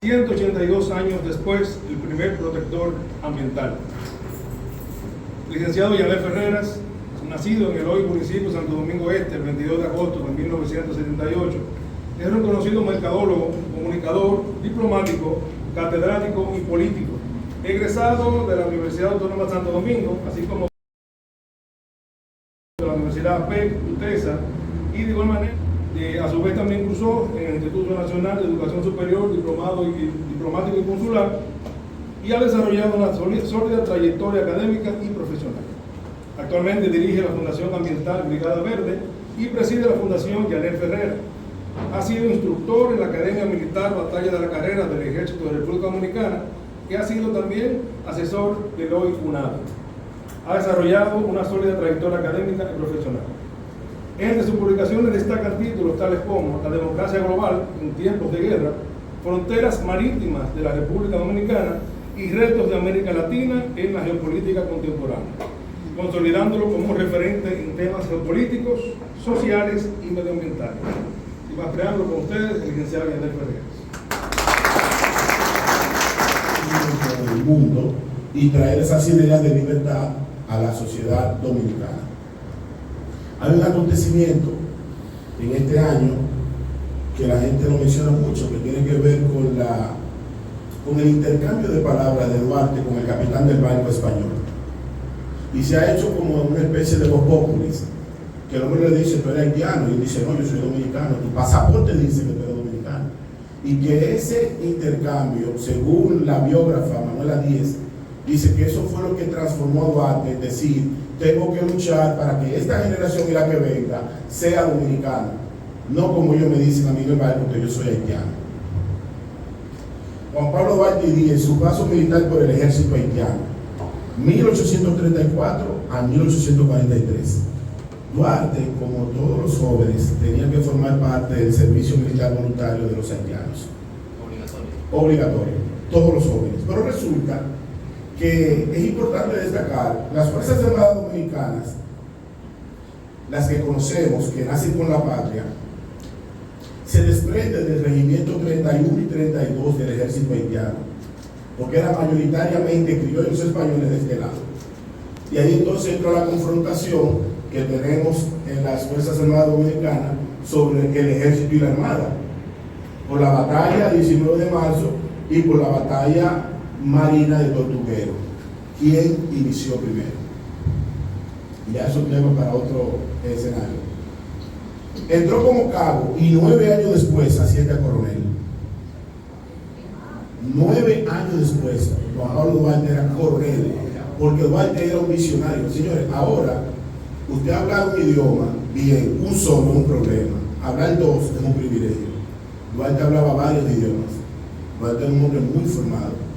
182 años después, el primer protector ambiental. Licenciado Yanel Ferreras, nacido en el hoy municipio de Santo Domingo Este el 22 de agosto de 1978, es reconocido mercadólogo, comunicador, diplomático, catedrático y político, egresado de la Universidad Autónoma de Santo Domingo, así como de la Universidad APEC, UTESA, y de igual manera, a su vez también cursó en el Instituto Nacional de Educación Superior, diplomático y consular, y ha desarrollado una sólida trayectoria académica y profesional. Actualmente dirige la Fundación Ambiental Brigada Verde y preside la Fundación Yanel Ferreras. Ha sido instructor en la Academia Militar Batalla de la Carrera del Ejército de la República Dominicana y ha sido también asesor del hoy UNADO. Ha desarrollado una sólida trayectoria académica y profesional. Entre sus publicaciones destacan títulos tales como La democracia global en tiempos de guerra, Fronteras marítimas de la República Dominicana y Retos de América Latina en la geopolítica contemporánea, consolidándolo como un referente en temas geopolíticos, sociales y medioambientales. Y más preámbulo con ustedes, el licenciado Yanel Ferreras. El mundo y traer esas ideas de libertad a la sociedad dominicana. Hay un acontecimiento en este año que la gente lo menciona mucho, que tiene que ver con el intercambio de palabras de Duarte con el capitán del barco español. Y se ha hecho como una especie de voz populis, que el hombre le dice, tú eres haitiano, y él dice, no, yo soy dominicano, tu pasaporte dice que tú eres dominicano. Y que ese intercambio, según la biógrafa Manuela Díez, dice que eso fue lo que transformó a Duarte en decir, tengo que luchar para que esta generación y la que venga sea dominicana, no como ellos me dicen a mí en el barco que yo soy haitiano. Juan Pablo Duarte Díez, su paso militar por el ejército haitiano, 1834 a 1843. Duarte, como todos los jóvenes, tenía que formar parte del servicio militar voluntario de los haitianos. Obligatorio, todos los jóvenes. Pero resulta que es importante destacar, las Fuerzas Armadas Dominicanas, las que conocemos, que nacen con la patria, se desprenden del regimiento 31 y 32 del ejército haitiano, porque eran mayoritariamente criollos españoles de este lado. Y ahí entonces entra la confrontación que tenemos en las Fuerzas Armadas Dominicanas sobre el ejército y la armada, por la batalla 19 de marzo y por la batalla marina de Tortuguero. ¿Quién inició primero? Y ya eso es tema para otro escenario. Entró como cabo y 9 años después asciende a coronel. 9 años después, Juan Pablo Duarte era coronel, porque Duarte era un visionario. Señores, ahora, usted habla un idioma, bien, un solo es un problema. Hablar dos es un privilegio. Duarte hablaba varios idiomas. Duarte era un hombre muy formado.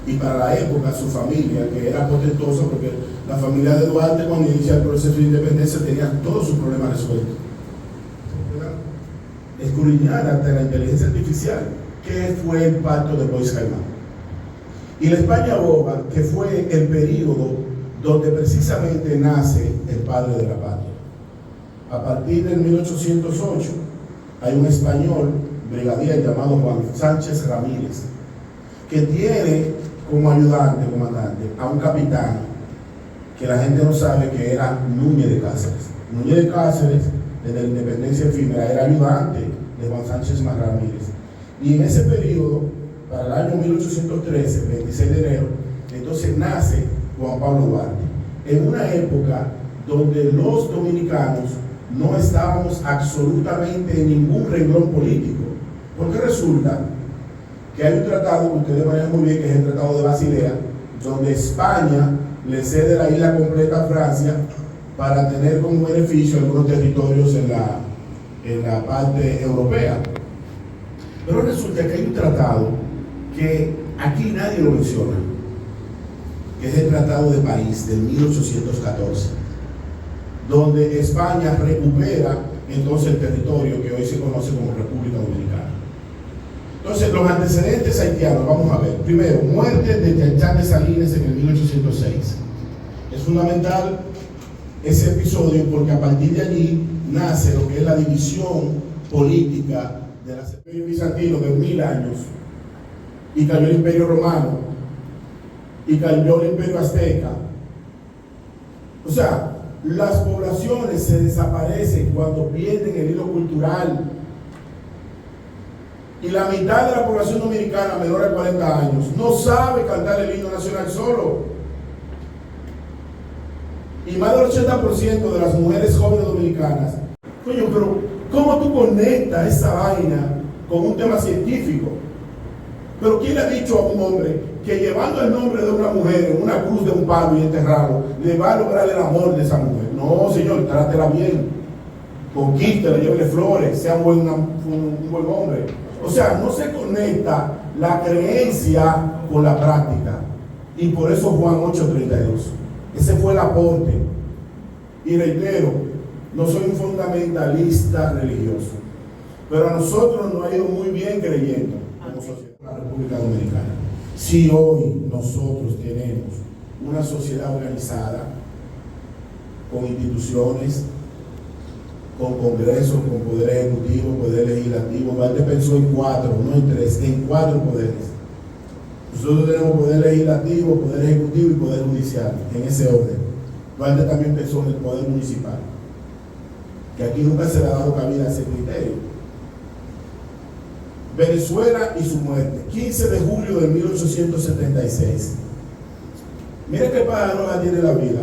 Y para la época, su familia, que era potentosa, porque la familia de Duarte, cuando inicia el proceso de independencia, tenía todos sus problemas resueltos. Escudriñar hasta la inteligencia artificial, que fue el pacto de Bois-Caimán. Y la España boba, que fue el período donde precisamente nace el padre de la patria. A partir del 1808, hay un español, brigadier llamado Juan Sánchez Ramírez, que tiene como ayudante, comandante, a un capitán que la gente no sabe que era Núñez de Cáceres. Núñez de Cáceres, desde la independencia efímera, era ayudante de Juan Sánchez Ramírez. Y en ese periodo, para el año 1813, 26 de enero, entonces nace Juan Pablo Duarte, en una época donde los dominicanos no estábamos absolutamente en ningún renglón político, porque resulta que hay un tratado que ustedes manejan muy bien, que es el Tratado de Basilea, donde España le cede la isla completa a Francia para tener como beneficio algunos territorios en la parte europea. Pero resulta que hay un tratado que aquí nadie lo menciona, que es el Tratado de París de 1814, donde España recupera entonces el territorio que hoy se conoce como República Dominicana. Entonces, los antecedentes haitianos, vamos a ver. Primero, muerte de Yanchán de Salines en el 1806. Es fundamental ese episodio porque a partir de allí nace lo que es la división política de la Imperio bizantino de 1000 años y cayó el Imperio Romano, y cayó el Imperio Azteca. O sea, las poblaciones se desaparecen cuando pierden el hilo cultural. Y la mitad de la población dominicana menor de 40 años no sabe cantar el himno nacional solo. Y más del 80% de las mujeres jóvenes dominicanas. Coño, pero ¿cómo tú conectas esa vaina con un tema científico? Pero ¿quién le ha dicho a un hombre que llevando el nombre de una mujer en una cruz de un palo y enterrado le va a lograr el amor de esa mujer? No, señor, trátela bien, conquístela, llévele flores, sea un buen hombre. O sea, no se conecta la creencia con la práctica. Y por eso Juan 8:32. Ese fue el aporte. Y reitero, no soy un fundamentalista religioso, pero a nosotros nos ha ido muy bien creyendo como sociedad de la República Dominicana. Si hoy nosotros tenemos una sociedad organizada, con instituciones, con congresos, con poder ejecutivo, poder legislativo, Duarte pensó en 4, no en 3, en 4 poderes. Nosotros tenemos poder legislativo, poder ejecutivo y poder judicial, en ese orden. Duarte también pensó en el poder municipal, que aquí nunca se le ha dado cabida a ese criterio. Venezuela y su muerte, 15 de julio de 1876. Mira qué paradoja tiene la vida.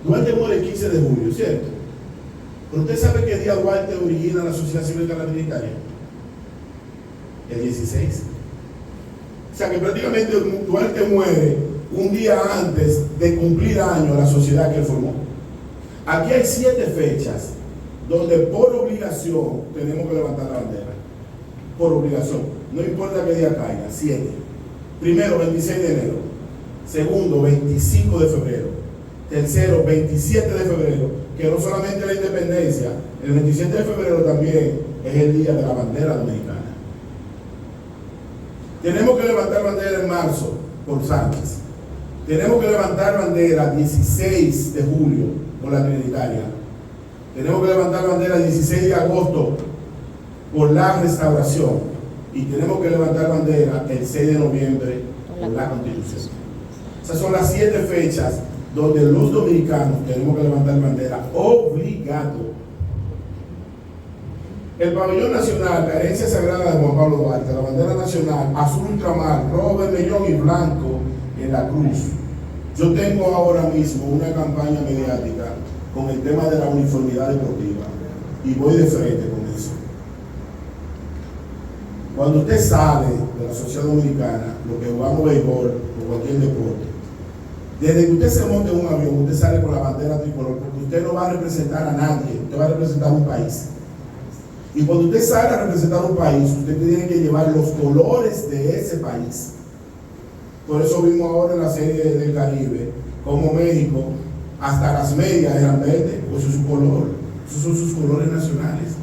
Duarte muere el 15 de julio, ¿cierto? Pero usted sabe qué día Duarte origina la Sociedad Cívica Trinitaria. El 16. O sea que prácticamente Duarte muere un día antes de cumplir años la sociedad que él formó. Aquí hay 7 fechas donde por obligación tenemos que levantar la bandera. Por obligación. No importa qué día caiga, 7. Primero, 26 de enero. Segundo, 25 de febrero. Tercero, 27 de febrero, que no solamente la independencia, el 27 de febrero también es el día de la bandera dominicana. Tenemos que levantar bandera en marzo por Sánchez. Tenemos que levantar bandera 16 de julio por la Trinitaria. Tenemos que levantar bandera 16 de agosto por la Restauración. Y tenemos que levantar bandera el 6 de noviembre por la Constitución. Esas son las 7 fechas donde los dominicanos tenemos que levantar bandera obligado. El pabellón nacional, la herencia sagrada de Juan Pablo Duarte, la bandera nacional, azul ultramar, rojo, vermellón y blanco en la cruz. Yo tengo ahora mismo una campaña mediática con el tema de la uniformidad deportiva y voy de frente con eso. Cuando usted sale de la sociedad dominicana, lo que jugamos béisbol o cualquier deporte, desde que usted se monte en un avión, usted sale con la bandera tricolor, porque usted no va a representar a nadie, usted va a representar a un país. Y cuando usted sale a representar a un país, usted tiene que llevar los colores de ese país. Por eso vimos ahora en la serie del Caribe, como México, hasta las medias eran verdes, pues eso es su color, esos son sus colores nacionales.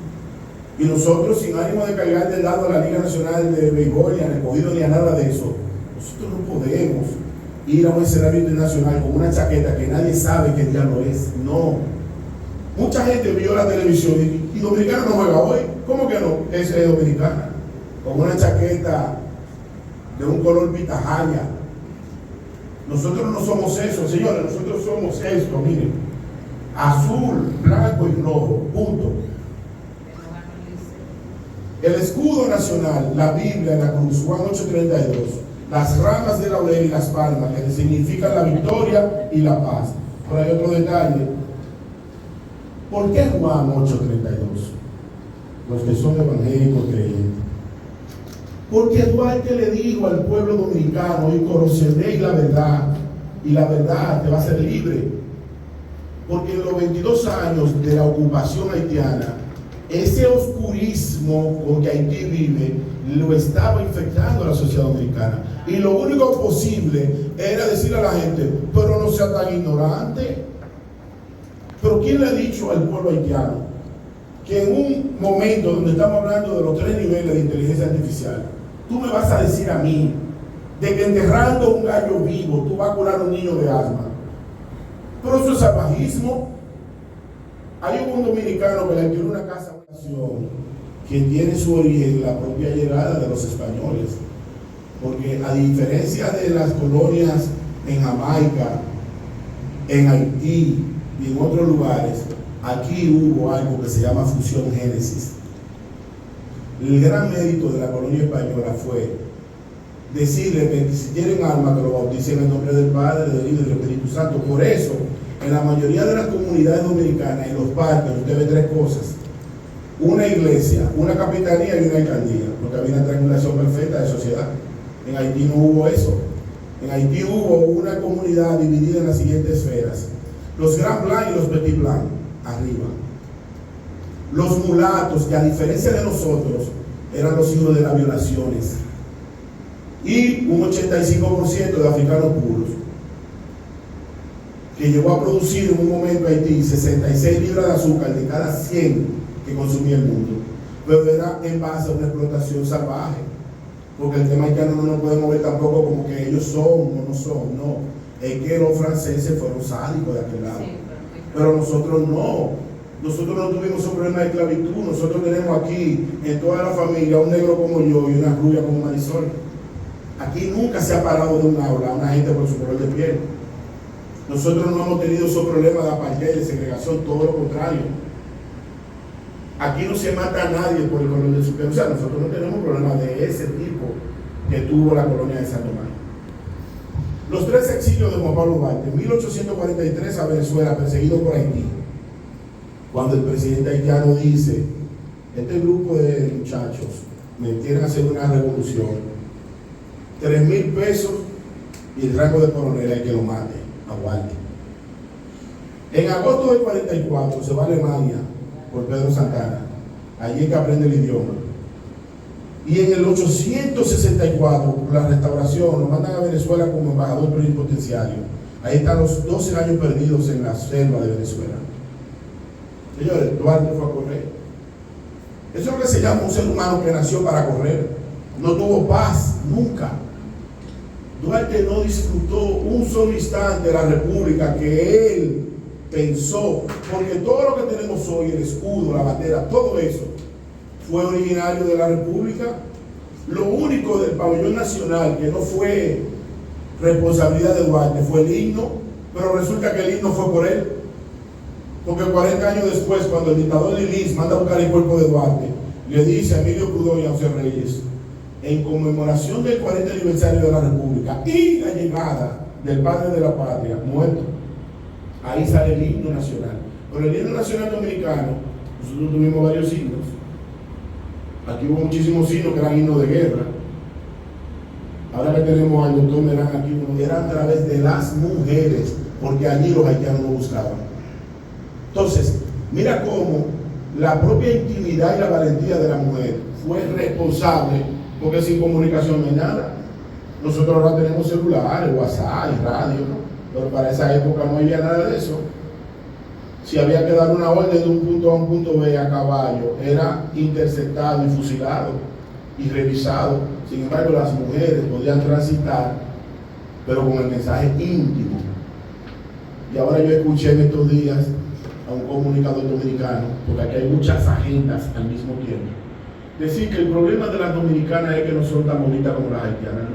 Y nosotros, sin ánimo de cargar del lado de la Liga Nacional de Béisbol, ni a recogido, ni a nada de eso, nosotros no podemos ir a un escenario internacional con una chaqueta que nadie sabe qué diablo es. No. Mucha gente vio la televisión y Dominicana no juega hoy. ¿Cómo que no? Es dominicana. Con una chaqueta de un color pitahaya. Nosotros no somos eso, señores. Nosotros somos esto, miren. Azul, blanco y rojo. Punto. El escudo nacional, la Biblia en la cruz, Juan 8:32. Las ramas de laurel y las palmas, que significan la victoria y la paz. Pero hay otro detalle. ¿Por qué Juan 8:32? Los que son evangélicos creyentes. Porque Duarte le dijo al pueblo dominicano: y conoceréis la verdad, y la verdad te va a hacer libre. Porque en los 22 años de la ocupación haitiana, ese oscurismo con que Haití vive lo estaba infectando a la sociedad dominicana. Y lo único posible era decirle a la gente: pero no sea tan ignorante. Pero ¿quién le ha dicho al pueblo haitiano que en un momento donde estamos hablando de los 3 niveles de inteligencia artificial, tú me vas a decir a mí de que enterrando un gallo vivo tú vas a curar a un niño de asma? Pero eso es salvajismo. Hay un dominicano que le alquiló una casa que tiene su origen en la propia llegada de los españoles. porque a diferencia de las colonias en Jamaica, en Haití y en otros lugares, aquí hubo algo que se llama fusión génesis. El gran mérito de la colonia española fue decirle que si tienen alma que lo bauticen en nombre del Padre, del Hijo y del Espíritu Santo. Por eso, en la mayoría de las comunidades dominicanas, en los parques, usted ve tres cosas: una iglesia, una capitanía y una alcaldía, porque había una triangulación perfecta de sociedad. En Haití no hubo eso. En Haití hubo una comunidad dividida en las siguientes esferas: los Grand Blanc y los Petit Blanc, arriba. Los mulatos, que a diferencia de nosotros, eran los hijos de las violaciones. Y un 85% de africanos puros, que llegó a producir en un momento Haití 66 libras de azúcar de cada 100 que consumía el mundo. Pero era en base a una explotación salvaje, porque el tema haitiano no nos podemos ver tampoco como que ellos son o no son, no. Es que los franceses fueron sádicos de aquel lado, pero nosotros no. Nosotros no tuvimos un problema de esclavitud. Nosotros tenemos aquí en toda la familia un negro como yo y una rubia como Marisol. Aquí nunca se ha parado de un aula a una gente por su color de piel. Nosotros no hemos tenido esos problemas de apartheid, de segregación, todo lo contrario. Aquí no se mata a nadie por el color de su piel. O sea, nosotros no tenemos problemas de ese tipo que tuvo la colonia de San Tomás. Los tres exilios de Juan Pablo Duarte: en 1843 a Venezuela, perseguido por Haití. Cuando el presidente haitiano dice: este grupo de muchachos me quieren hacer una revolución, 3,000 pesos y el rango de coronel, hay que lo mate, aguante. En agosto del 44 se va a Alemania por Pedro Santana, allí es que aprende el idioma. Y en el 864, por la restauración, lo mandan a Venezuela como embajador plenipotenciario. Ahí están los 12 años perdidos en la selva de Venezuela. Señores, Duarte fue a correr. Eso es lo que se llama un ser humano que nació para correr. No tuvo paz, nunca. Duarte no disfrutó un solo instante de la república que él pensó, porque todo lo que tenemos hoy, el escudo, la bandera, todo eso, fue originario de la república. Lo único del pabellón nacional que no fue responsabilidad de Duarte fue el himno, pero resulta que el himno fue por él. Porque 40 años después, cuando el dictador Lilis manda a buscar el cuerpo de Duarte, le dice a Emilio Prudhomme y a José Reyes: en conmemoración del 40 aniversario de la República y la llegada del padre de la patria, muerto, ahí sale el himno nacional. Pero el himno nacional dominicano, nosotros tuvimos varios himnos. Aquí hubo muchísimos himnos que eran himnos de guerra. Ahora que tenemos al doctor Merán aquí, eran a través de las mujeres, porque allí los haitianos lo buscaban. Entonces, mira cómo la propia intimidad y la valentía de la mujer fue responsable, porque sin comunicación no hay nada. Nosotros ahora tenemos celulares, WhatsApp y radio, ¿no? Pero para esa época no había nada de eso. Si había que dar una orden de un punto A a un punto B a caballo, era interceptado y fusilado y revisado. Sin embargo, las mujeres podían transitar, pero con el mensaje íntimo. Y ahora yo escuché en estos días a un comunicador dominicano, porque aquí hay muchas agendas al mismo tiempo, decir que el problema de las dominicanas es que no son tan bonitas como las haitianas.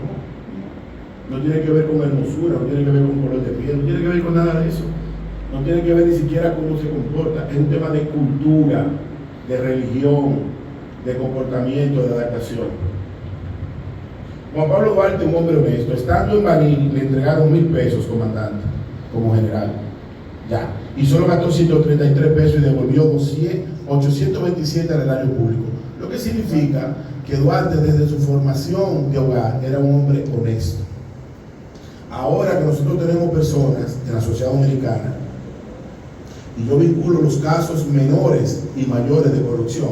No tiene que ver con hermosura, no tiene que ver con color de piel, no tiene que ver con nada de eso. No tiene que ver ni siquiera cómo se comporta. Es un tema de cultura, de religión, de comportamiento, de adaptación. Juan Pablo Duarte, un hombre honesto, estando en Baní, le entregaron 1,000 pesos, comandante, como general. Ya. Y solo gastó 133 pesos y devolvió 827 al erario público. Lo que significa que Duarte, desde su formación de hogar, era un hombre honesto. Ahora que nosotros tenemos personas en la sociedad dominicana, y yo vinculo los casos menores y mayores de corrupción,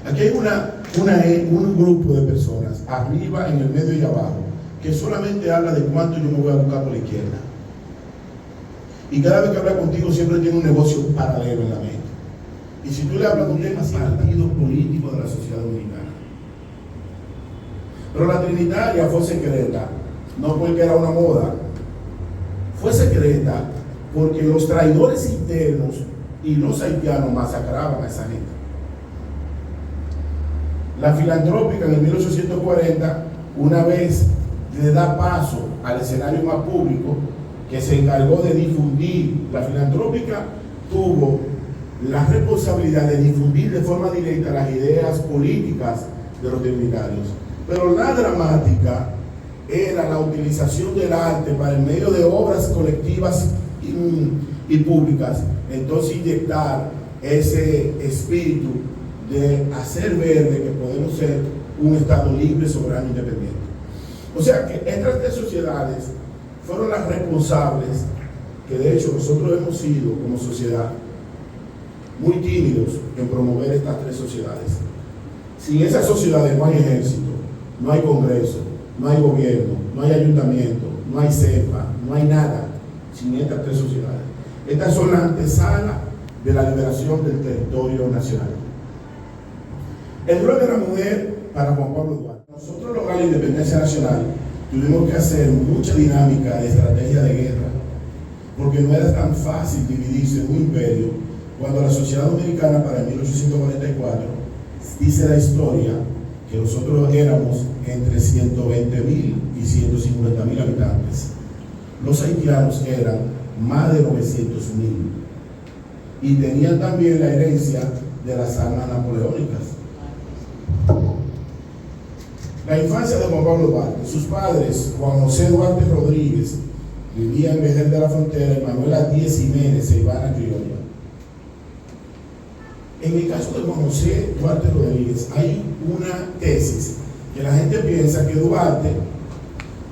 aquí hay un grupo de personas, arriba, en el medio y abajo, que solamente habla de cuánto yo me voy a buscar por la izquierda. Y cada vez que habla contigo siempre tiene un negocio paralelo en la mente. Y si tú le hablas de un tema, partidos políticos de la sociedad dominicana. Pero la Trinitaria fue secreta, no porque era una moda, fue secreta porque los traidores internos y los haitianos masacraban a esa gente. La filantrópica en el 1840, una vez le da paso al escenario más público, que se encargó de difundir. La filantrópica tuvo la responsabilidad de difundir de forma directa las ideas políticas de los trinitarios. Pero la dramática era la utilización del arte para, en medio de obras colectivas y públicas, entonces inyectar ese espíritu de hacer ver de que podemos ser un Estado libre, soberano, independiente. O sea que estas tres sociedades fueron las responsables, que de hecho nosotros hemos sido como sociedad muy tímidos en promover estas tres sociedades. Sin esas sociedades no hay ejército, no hay congreso, no hay gobierno, no hay ayuntamiento, no hay cepa, no hay nada sin estas tres sociedades. Estas son la antesala de la liberación del territorio nacional. El rol de la mujer para Juan Pablo Duarte. Nosotros lograr la independencia nacional tuvimos que hacer mucha dinámica de estrategia de guerra, porque no era tan fácil dividirse en un imperio cuando la sociedad dominicana para 1844 dice la historia que nosotros éramos entre 120,000 y 150,000 habitantes. Los haitianos eran más de 900,000 y tenían también la herencia de las armas napoleónicas. La infancia de Juan Pablo Duarte. Sus padres, Juan José Duarte Rodríguez, vivía en Vejer de la Frontera, y Manuela Díez Jiménez, Ivana Criolla. En el caso de Juan José Duarte Rodríguez, hay una tesis que la gente piensa que Duarte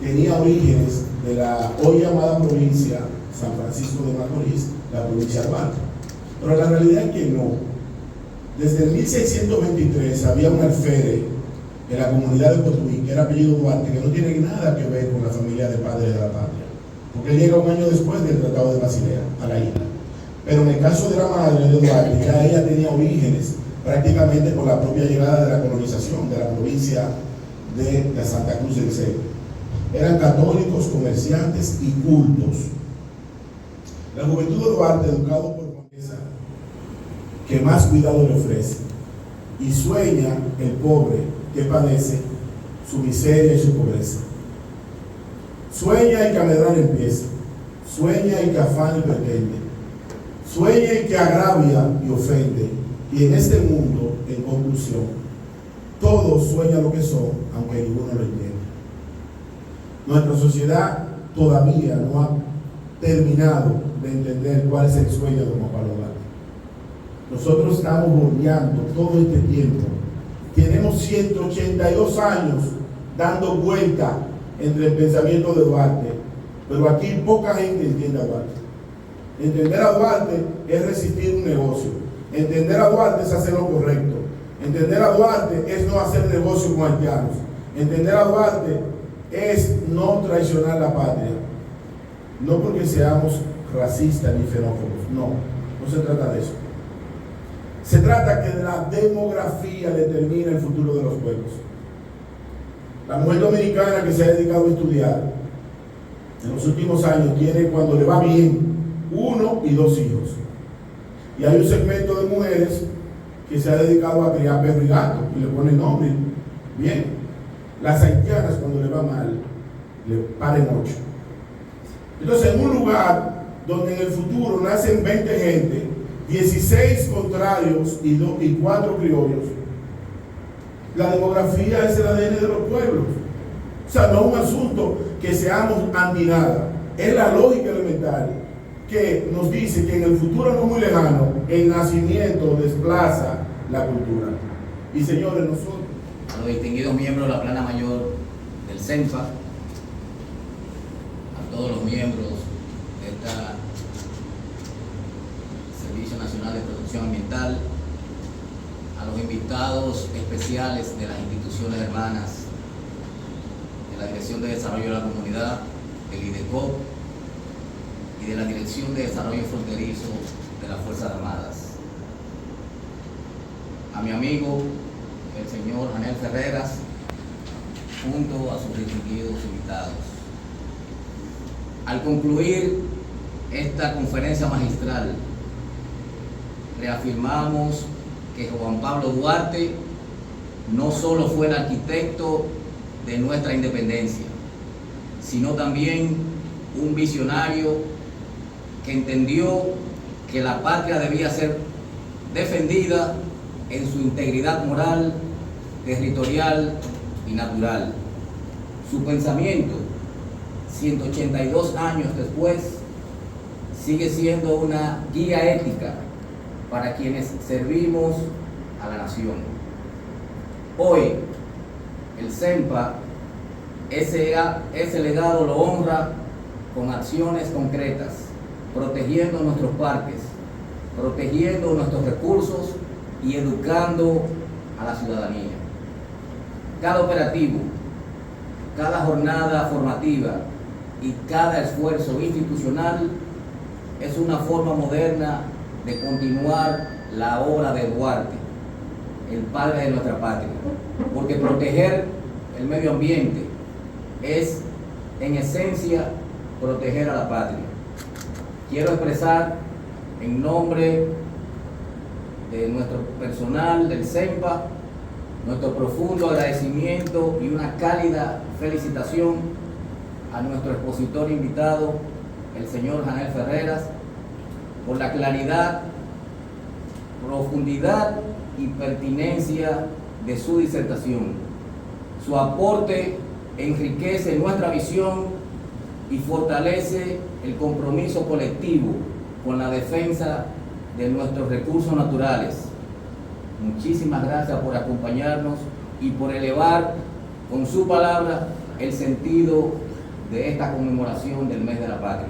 tenía orígenes de la hoy llamada provincia San Francisco de Macorís, la provincia de Duarte. Pero la realidad es que no. Desde el 1623 había un alférez en la comunidad de Cotuí, que era apellido Duarte, que no tiene nada que ver con la familia de padres de la patria, porque él llega un año después del Tratado de Basilea a la isla. Pero en el caso de la madre de Duarte, ya ella tenía orígenes prácticamente por la propia llegada de la colonización de la provincia de la Santa Cruz del Seo. Eran católicos, comerciantes y cultos. La juventud de Duarte, educado por Juan César, que más cuidado le ofrece, y sueña el pobre que padece su miseria y su pobreza. Sueña el que a medrar empieza, sueña el que afana y pretende, sueña el que agravia y ofende, y en este mundo, en conclusión, todos sueñan lo que son, aunque ninguno lo entiende. Nuestra sociedad todavía no ha terminado de entender cuál es el sueño de Juan Pablo Duarte. Nosotros estamos bordeando todo este tiempo. Tenemos 182 años dando vuelta entre el pensamiento de Duarte, pero aquí poca gente entiende a Duarte. Entender a Duarte es resistir un negocio. Entender a Duarte es hacer lo correcto. Entender a Duarte es no hacer negocio con haitianos. Entender a Duarte es no traicionar la patria. No porque seamos racistas ni xenófobos, no se trata de eso. Se trata que la demografía determina el futuro de los pueblos. La mujer dominicana que se ha dedicado a estudiar en los últimos años tiene, cuando le va bien, 1 y 2 hijos. Y hay un segmento de mujeres que se ha dedicado a criar perro y gato y le pone nombre. Bien. Las haitianas, cuando le va mal, le paren 8. Entonces, en un lugar donde en el futuro nacen 20 gente, 16 contrarios y 4 criollos, la demografía es el ADN de los pueblos. O sea, no es un asunto que seamos anti nada, es la lógica elemental que nos dice que en el futuro no muy lejano el nacimiento desplaza la cultura. Y señores, nosotros, a los distinguidos miembros de la plana mayor del CENFA, a todos los miembros de esta Servicio Nacional de Protección Ambiental, a los invitados especiales de las instituciones hermanas, de la Dirección de Desarrollo de la Comunidad, del IDECOP y de la Dirección de Desarrollo Fronterizo de las Fuerzas Armadas. A mi amigo, el señor Janel Ferreras, junto a sus distinguidos invitados. Al concluir esta conferencia magistral, reafirmamos que Juan Pablo Duarte no solo fue el arquitecto de nuestra independencia, sino también un visionario que entendió que la patria debía ser defendida en su integridad moral, territorial y natural. Su pensamiento, 182 años después, sigue siendo una guía ética para quienes servimos a la nación. Hoy, el CENPA, ese legado lo honra con acciones concretas, protegiendo nuestros parques, protegiendo nuestros recursos y educando a la ciudadanía. Cada operativo, cada jornada formativa y cada esfuerzo institucional es una forma moderna de continuar la obra de Duarte, el padre de nuestra patria, porque proteger el medio ambiente es, en esencia, proteger a la patria. Quiero expresar en nombre de nuestro personal del CENPA nuestro profundo agradecimiento y una cálida felicitación a nuestro expositor invitado, el señor Janel Ferreras, por la claridad, profundidad y pertinencia de su disertación. Su aporte enriquece nuestra visión y fortalece el compromiso colectivo con la defensa de nuestros recursos naturales. Muchísimas gracias por acompañarnos y por elevar con su palabra el sentido de esta conmemoración del mes de la patria.